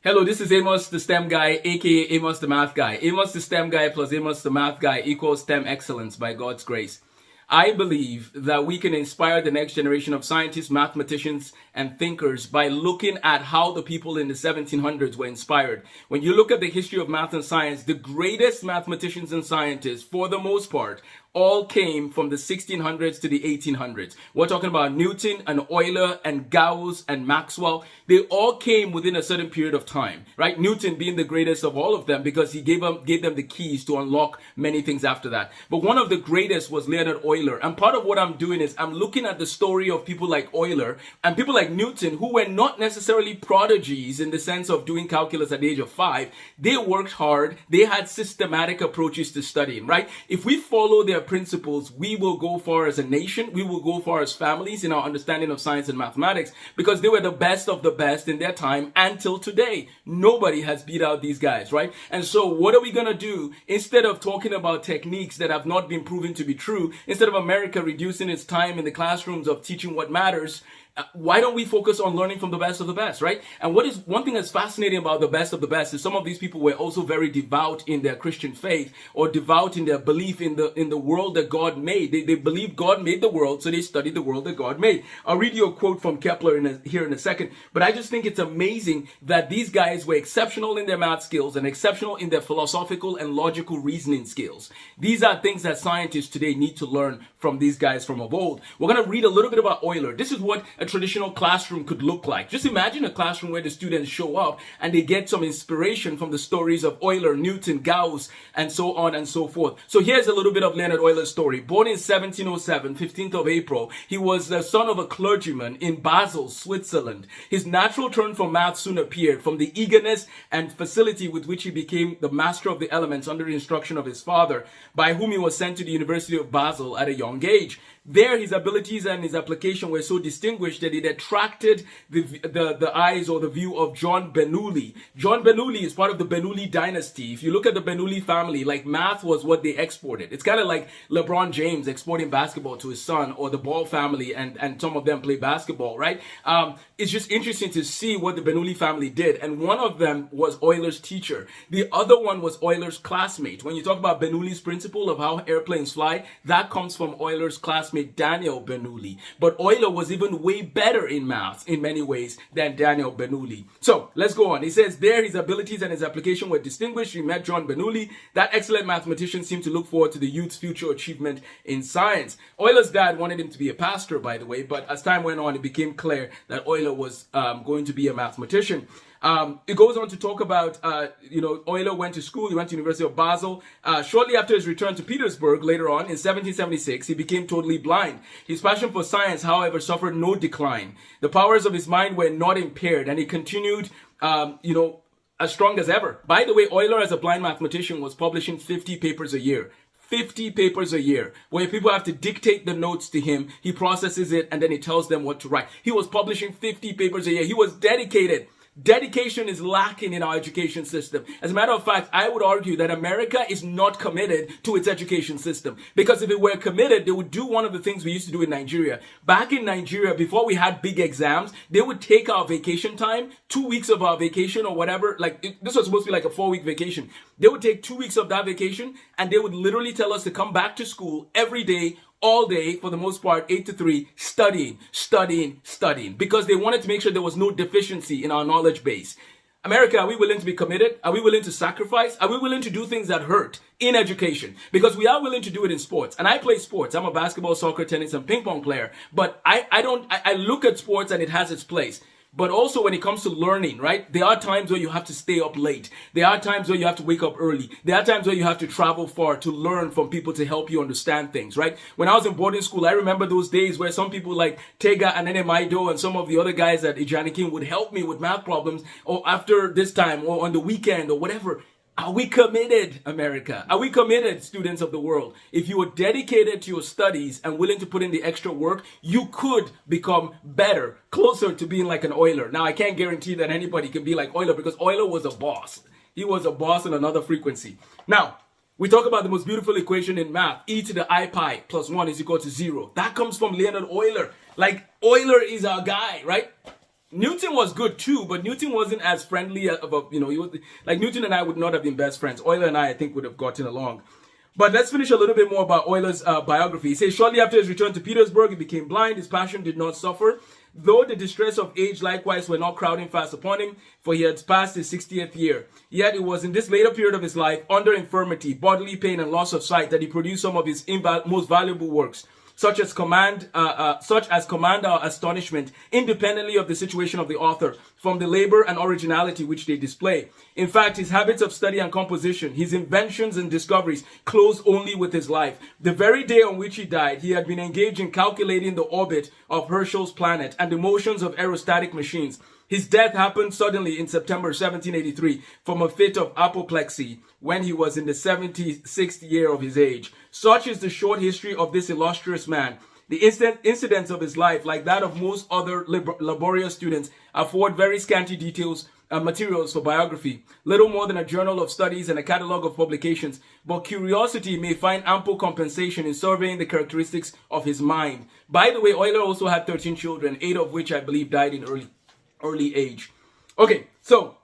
Hello, this is Amos the STEM guy, aka Amos the math guy. Amos the STEM guy plus Amos the math guy equals STEM excellence by God's grace. I believe that we can inspire the next generation of scientists, mathematicians, and thinkers by looking at how the people in the 1700s were inspired. When you look at the history of math and science, the greatest mathematicians and scientists, for the most part, all came from the 1600s to the 1800s. We're talking about Newton and Euler and Gauss and Maxwell. They all came within a certain period of time, right? Newton being the greatest of all of them because he gave them the keys to unlock many things after that. But one of the greatest was Leonard Euler. And part of what I'm doing is I'm looking at the story of people like Euler and people like Newton who were not necessarily prodigies in the sense of doing calculus at the age of 5. They worked hard. They had systematic approaches to studying, right? If we follow their principles, we will go far as a nation. We will go far as families in our understanding of science and mathematics because they were the best of the best in their time until today. Nobody has beat out these guys, right? And so what are we going to do instead of talking about techniques that have not been proven to be true, instead of America reducing its time in the classrooms of teaching what matters? Why don't we focus on learning from the best of the best, right? And what is one thing that's fascinating about the best of the best is some of these people were also very devout in their Christian faith or devout in their belief in the world that God made. They believe God made the world, so they studied the world that God made. I'll read you a quote from Kepler here in a second, but I just think it's amazing that these guys were exceptional in their math skills and exceptional in their philosophical and logical reasoning skills. These are things that scientists today need to learn from these guys from of old. We're going to read a little bit about Euler. This is what a traditional classroom could look like. Just imagine a classroom where the students show up and they get some inspiration from the stories of Euler, Newton, Gauss, and so on and so forth. So here's a little bit of Leonard Euler's story. Born in 1707, 15th of April, he was the son of a clergyman in Basel, Switzerland. His natural turn for math soon appeared from the eagerness and facility with which he became the master of the elements under the instruction of his father, by whom he was sent to the University of Basel at a young age. There, his abilities and his application were so distinguished that it attracted the eyes or the view of John Bernoulli. John Bernoulli is part of the Bernoulli dynasty. If you look at the Bernoulli family, like math was what they exported. It's kind of like LeBron James exporting basketball to his son, or the Ball family, and some of them play basketball, right? It's just interesting to see what the Bernoulli family did. And one of them was Euler's teacher. The other one was Euler's classmate. When you talk about Bernoulli's principle of how airplanes fly, that comes from Euler's classmate Daniel Bernoulli. But Euler was even way better in math in many ways than Daniel Bernoulli. So let's go on. He says there his abilities and his application were distinguished. He met John Bernoulli. That excellent mathematician seemed to look forward to the youth's future achievement in science. Euler's dad wanted him to be a pastor, by the way, but as time went on, it became clear that Euler was going to be a mathematician. It goes on to talk about, Euler went to school. He went to the University of Basel. Shortly after his return to Petersburg later on in 1776, he became totally blind. His passion for science, however, suffered no decline. The powers of his mind were not impaired, and he continued, as strong as ever. By the way, Euler, as a blind mathematician, was publishing 50 papers a year. 50 papers a year, where people have to dictate the notes to him. He processes it, and then he tells them what to write. He was publishing 50 papers a year. He was dedicated. Dedication is lacking in our education system. As a matter of fact, I would argue that America is not committed to its education system. Because if it were committed, they would do one of the things we used to do in Nigeria. Back in Nigeria, before we had big exams, they would take our vacation time, 2 weeks of our vacation or whatever. This was supposed to be like a 4-week vacation. They would take 2 weeks of that vacation and they would literally tell us to come back to school every day, all day, for the most part, 8 to 3, studying, because they wanted to make sure there was no deficiency in our knowledge base. America, are we willing to be committed? Are we willing to sacrifice? Are we willing to do things that hurt in education? Because we are willing to do it in sports. And I play sports. I'm a basketball, soccer, tennis, and ping pong player. But I look at sports and it has its place. But also when it comes to learning, right? There are times where you have to stay up late. There are times where you have to wake up early. There are times where you have to travel far to learn from people to help you understand things, right? When I was in boarding school, I remember those days where some people like Tega and Enemaido and some of the other guys at Ijanikin would help me with math problems, or after this time, or on the weekend, or whatever. Are we committed, America? Are we committed, students of the world? If you are dedicated to your studies and willing to put in the extra work, you could become better, closer to being like an Euler. Now, I can't guarantee that anybody can be like Euler because Euler was a boss. He was a boss in another frequency. Now, we talk about the most beautiful equation in math, e to the I pi plus 1 is equal to 0. That comes from Leonard Euler. Like, Euler is our guy, right? Newton was good too, but Newton wasn't as friendly about, he was like Newton and I would not have been best friends. Euler and I think would have gotten along. But let's finish a little bit more about Euler's biography. He says, shortly after his return to Petersburg, he became blind. His passion did not suffer, though the distress of age likewise were not crowding fast upon him, for he had passed his 60th year. Yet it was in this later period of his life, under infirmity, bodily pain, and loss of sight, that he produced some of his most valuable works, such as command our astonishment, independently of the situation of the author, from the labor and originality which they display. In fact, his habits of study and composition, his inventions and discoveries, close only with his life. The very day on which he died, he had been engaged in calculating the orbit of Herschel's planet and the motions of aerostatic machines. His death happened suddenly in September 1783 from a fit of apoplexy when he was in the 76th year of his age. Such is the short history of this illustrious man. The incidents of his life, like that of most other laborious students, afford very scanty materials for biography, little more than a journal of studies and a catalogue of publications, but curiosity may find ample compensation in surveying the characteristics of his mind. By the way, Euler also had 13 children, 8 of which I believe died in early age. Okay, so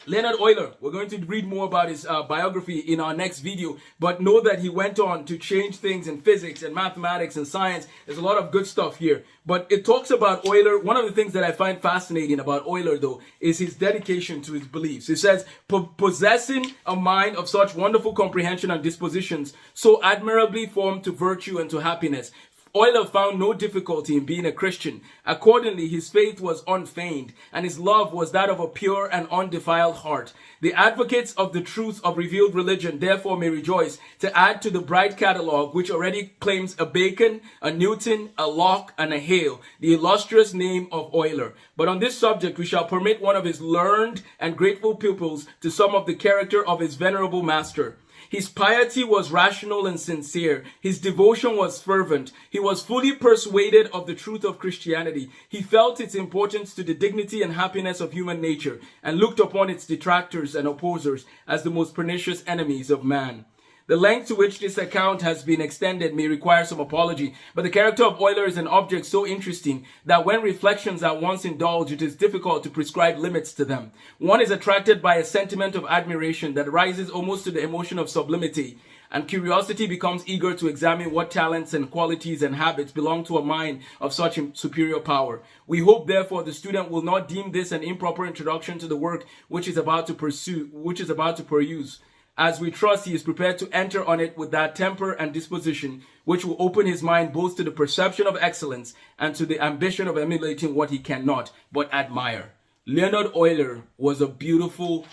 Leonhard Euler, we're going to read more about his biography in our next video, but know that he went on to change things in physics and mathematics and science. There's a lot of good stuff here, but it talks about Euler. One of the things that I find fascinating about Euler, though, is his dedication to his beliefs. It says, possessing a mind of such wonderful comprehension and dispositions, so admirably formed to virtue and to happiness, Euler found no difficulty in being a Christian. Accordingly, his faith was unfeigned, and his love was that of a pure and undefiled heart. The advocates of the truth of revealed religion therefore may rejoice to add to the bright catalogue which already claims a Bacon, a Newton, a Locke, and a Hale, the illustrious name of Euler. But on this subject we shall permit one of his learned and grateful pupils to sum up the character of his venerable master. His piety was rational and sincere. His devotion was fervent. He was fully persuaded of the truth of Christianity. He felt its importance to the dignity and happiness of human nature and looked upon its detractors and opposers as the most pernicious enemies of man. The length to which this account has been extended may require some apology, but the character of Euler is an object so interesting that when reflections are once indulged, it is difficult to prescribe limits to them. One is attracted by a sentiment of admiration that rises almost to the emotion of sublimity, and curiosity becomes eager to examine what talents and qualities and habits belong to a mind of such superior power. We hope, therefore, the student will not deem this an improper introduction to the work which is about to peruse, as we trust he is prepared to enter on it with that temper and disposition which will open his mind both to the perception of excellence and to the ambition of emulating what he cannot but admire. Leonhard Euler was a beautiful,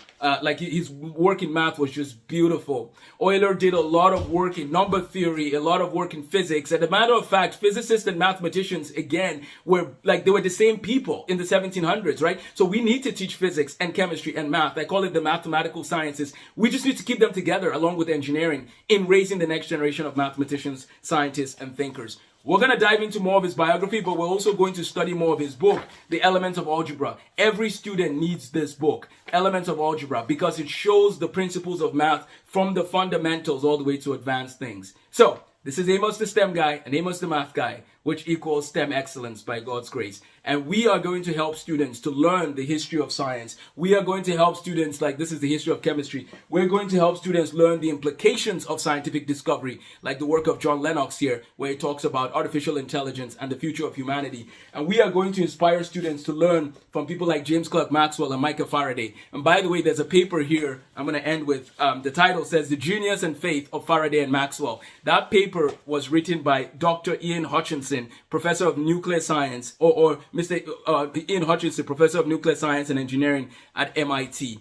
his work in math was just beautiful. Euler did a lot of work in number theory, a lot of work in physics. And as a matter of fact, physicists and mathematicians, again, they were the same people in the 1700s, right? So we need to teach physics and chemistry and math. I call it the mathematical sciences. We just need to keep them together along with engineering in raising the next generation of mathematicians, scientists, and thinkers. We're going to dive into more of his biography, but we're also going to study more of his book, The Elements of Algebra. Every student needs this book, Elements of Algebra, because it shows the principles of math from the fundamentals all the way to advanced things. So, this is Amos the STEM guy and Amos the math guy, which equals STEM excellence by God's grace. And we are going to help students to learn the history of science. We are going to help students, this is the history of chemistry. We're going to help students learn the implications of scientific discovery, like the work of John Lennox here, where he talks about artificial intelligence and the future of humanity. And we are going to inspire students to learn from people like James Clerk Maxwell and Micah Faraday. And by the way, there's a paper here I'm going to end with. The title says, The Genius and Faith of Faraday and Maxwell. That paper was written by Dr. Ian Hutchinson, professor of nuclear science, or Ian Hutchinson, professor of nuclear science and engineering at MIT.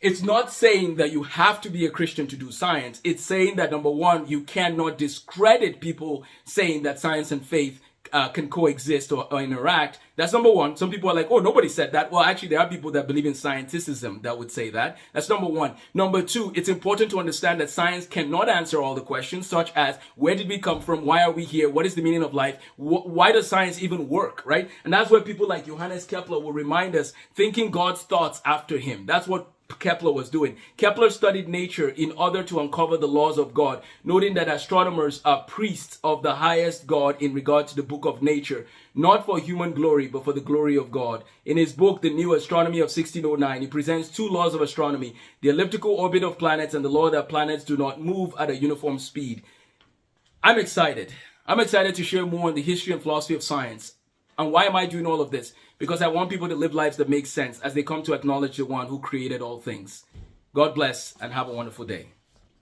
It's not saying that you have to be a Christian to do science. It's saying that, number one, you cannot discredit people saying that science and faith can coexist or interact. That's number one. Some people are like, oh, nobody said that. Well, actually, there are people that believe in scienticism that would say that. That's number one. Number two, it's important to understand that science cannot answer all the questions, such as where did we come from? Why are we here? What is the meaning of life? Why does science even work, right? And that's where people like Johannes Kepler will remind us, thinking God's thoughts after him. That's what Kepler was doing. Kepler studied nature in order to uncover the laws of God, noting that astronomers are priests of the highest God in regard to the book of nature, not for human glory, but for the glory of God. In his book, The New Astronomy of 1609, he presents two laws of astronomy: the elliptical orbit of planets and the law that planets do not move at a uniform speed. I'm excited. I'm excited to share more on the history and philosophy of science. And why am I doing all of this? Because I want people to live lives that make sense as they come to acknowledge the one who created all things. God bless and have a wonderful day.